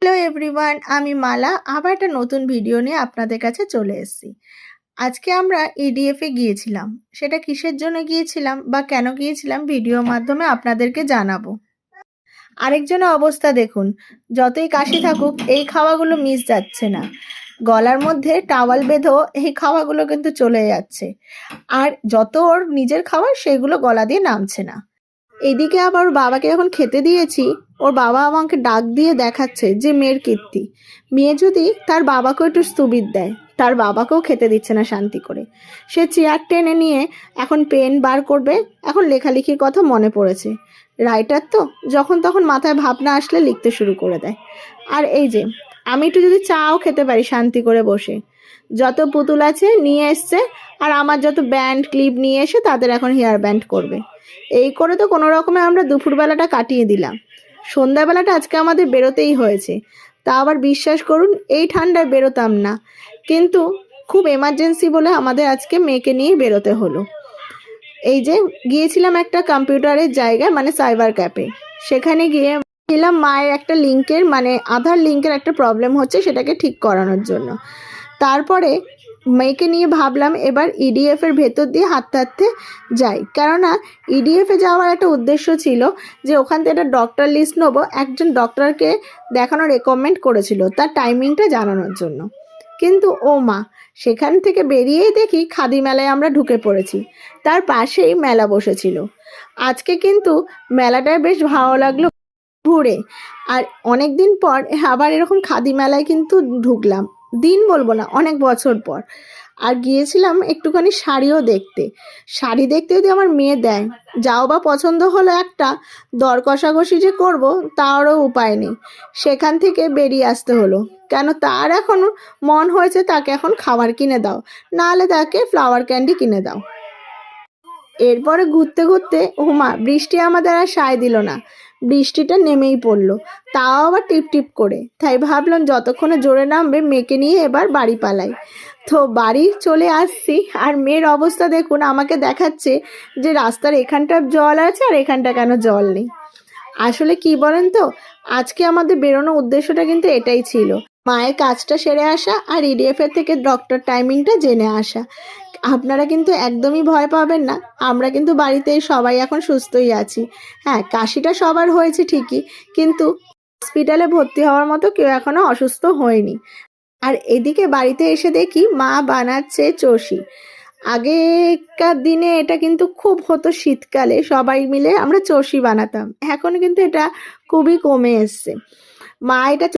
Hello everyone, আমি মালা আবার একটা নতুন ভিডিও নিয়ে আপনাদের কাছে চলে এসেছি। আজকে আমরা ইডিএফ এ গিয়েছিলাম। সেটা কিসের জন্য গিয়েছিলাম বা কেন গিয়েছিলাম ভিডিওর মাধ্যমে আপনাদেরকে জানাবো। আরেকজনের অবস্থা দেখুন, যতই কাশি থাকুক এই খাওয়াগুলো মিস যাচ্ছে না। গলার মধ্যে টাওয়াল বেঁধেও এই খাওয়াগুলো কিন্তু চলে যাচ্ছে। আর যত ওর নিজের খাবার সেগুলো গলা দিয়ে নামছে না। এদিকে আবার ওর বাবাকে যখন খেতে দিয়েছি, ওর বাবা আমাকে ডাক দিয়ে দেখাচ্ছে যে মেয়ের কীর্তি। মেয়ে যদি তার বাবাকেও একটু স্থুবিত দেয়, তার বাবাকেও খেতে দিচ্ছে না শান্তি করে। সে চেয়ার টেনে নিয়ে এখন পেন বার করবে, এখন লেখালেখির কথা মনে পড়েছে। রাইটার তো, যখন তখন মাথায় ভাবনা আসলে লিখতে শুরু করে দেয়। আর এই যে আমি একটু যদি চাও খেতে পারি শান্তি করে বসে, যত পুতুল আছে নিয়ে এসছে, আর আমার যত ব্যান্ড ক্লিপ নিয়ে এসে তাদের এখন হেয়ার ব্যান্ড করবে। এই করে তো কোনো রকমে আমরা দুপুরবেলাটা কাটিয়ে দিলাম। সন্ধ্যাবেলাটা আজকে আমাদের বেরোতেই হয়েছে। তা আবার বিশ্বাস করুন, এই ঠান্ডায় বেরোতাম না, কিন্তু খুব এমার্জেন্সি বলে আমাদের আজকে মেয়েকে নিয়ে বেরোতে হলো। এই যে গিয়েছিলাম একটা কম্পিউটারের জায়গায়, মানে সাইবার ক্যাফে। সেখানে গিয়ে ছিলাম মায়ের একটা লিঙ্কের, মানে আধার লিঙ্কের একটা প্রবলেম হচ্ছে, সেটাকে ঠিক করানোর জন্য। তারপরে মেয়েকে নিয়ে ভাবলাম এবার ইডিএফ এর ভেতর দিয়ে হাঁটতে হাঁটতে যাই, কেননা ইডিএফ এ যাওয়ার একটা উদ্দেশ্য ছিল যে ওখান থেকে একটা ডক্টর লিস্ট নেবো। একজন ডক্টরকে দেখানো রেকমেন্ড করেছিল তার টাইমিংটা জানানোর জন্য। কিন্তু ও মা, সেখান থেকে বেরিয়েই দেখি খাদি মেলায় আমরা ঢুকে পড়েছি। তার পাশেই মেলা বসেছিল। আজকে কিন্তু মেলাটায় বেশ ভালো লাগলো ঘুরে। আর অনেক দিন পর আবার এরকম খাদি মেলায় কিন্তু ঢুকলাম। দিন বলবো না, অনেক বছর পর। আর গিয়েছিলাম একটুখানি শাড়িও দেখতে। শাড়ি দেখতে যদি আমার মেয়ে দেয়, যাও বা পছন্দ হলো একটা, দর কষাকষি যে করবো তারও উপায় নেই। সেখান থেকে বেরিয়ে আসতে হলো, কেন তার এখন মন হয়েছে তাকে এখন খাবার কিনে দাও, নাহলে তাকে ফ্লাওয়ার ক্যান্ডি কিনে দাও। এরপরে ঘুরতে ঘুরতে ওমা, বৃষ্টি আমাদের আর সায় দিল না। বৃষ্টিটা নেমেই পড়লো, তাও আবার টিপ টিপ করে। তাই ভাবলাম যতক্ষণে জোরে নামবে মেয়েকে নিয়ে এবার বাড়ি পালাই। তো বাড়ি চলে আসছি, আর মেয়ের অবস্থা দেখুন, আমাকে দেখাচ্ছে যে রাস্তার এখানটা জল আছে আর এখানটা কেন জল নেই। আসলে কি বলেন তো, আজকে আমাদের বেরোনোর উদ্দেশ্যটা কিন্তু এটাই ছিল, মায়ের কাজটা সেরে আসা আর ইডিএফ এর থেকে ডক্টর টাইমিংটা জেনে আসা। আপনারা কিন্তু একদমই ভয় পাবেন না, আমরা কিন্তু বাড়িতে সবাই এখন সুস্থই আছি। হ্যাঁ, কাশিটা সবার হয়েছে ঠিকই, কিন্তু হসপিটালে ভর্তি হওয়ার মতো কেউ এখনো অসুস্থ হয়নি। আর এদিকে বাড়িতে এসে দেখি মা বানাচ্ছে চষি। আগেকার দিনে এটা কিন্তু খুব হতো, শীতকালে সবাই মিলে আমরা চষি বানাতাম। এখন কিন্তু এটা খুবই কমে এসছে। মা এটা